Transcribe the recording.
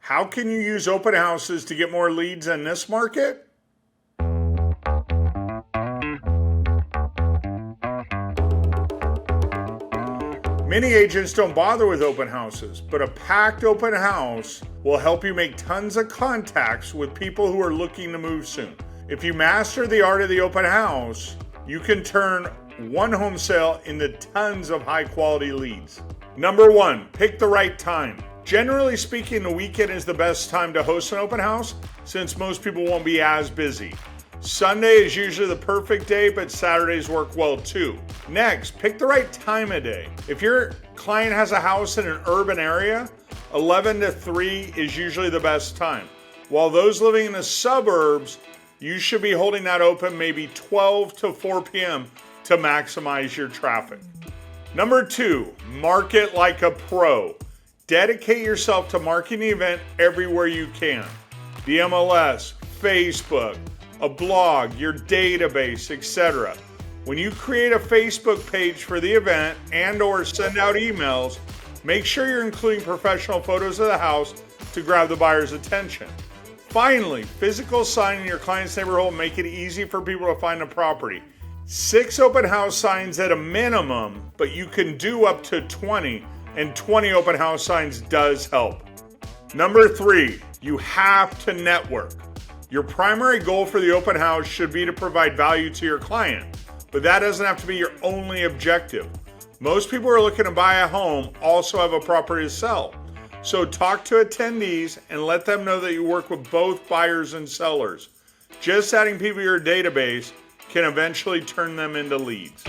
How can you use open houses to get more leads in this market? Many agents don't bother with open houses, but a packed open house will help you make tons of contacts with people who are looking to move soon. If you master the art of the open house, you can turn one home sale into tons of high quality leads. Number 1, pick the right time. Generally speaking, the weekend is the best time to host an open house since most people won't be as busy. Sunday is usually the perfect day, but Saturdays work well too. Next, pick the right time of day. If your client has a house in an urban area, 11 to 3 is usually the best time. While those living in the suburbs, you should be holding that open maybe 12 to 4 p.m. to maximize your traffic. Number 2, market like a pro. Dedicate yourself to marketing the event everywhere you can. The MLS, Facebook, a blog, your database, etc. When you create a Facebook page for the event and or send out emails, make sure you're including professional photos of the house to grab the buyer's attention. Finally, physical sign in your client's neighborhood will make it easy for people to find the property. 6 open house signs at a minimum, but you can do up to 20, and 20 open house signs does help. Number 3, you have to network. Your primary goal for the open house should be to provide value to your client, but that doesn't have to be your only objective. Most people who are looking to buy a home also have a property to sell. So talk to attendees and let them know that you work with both buyers and sellers. Just adding people to your database can eventually turn them into leads.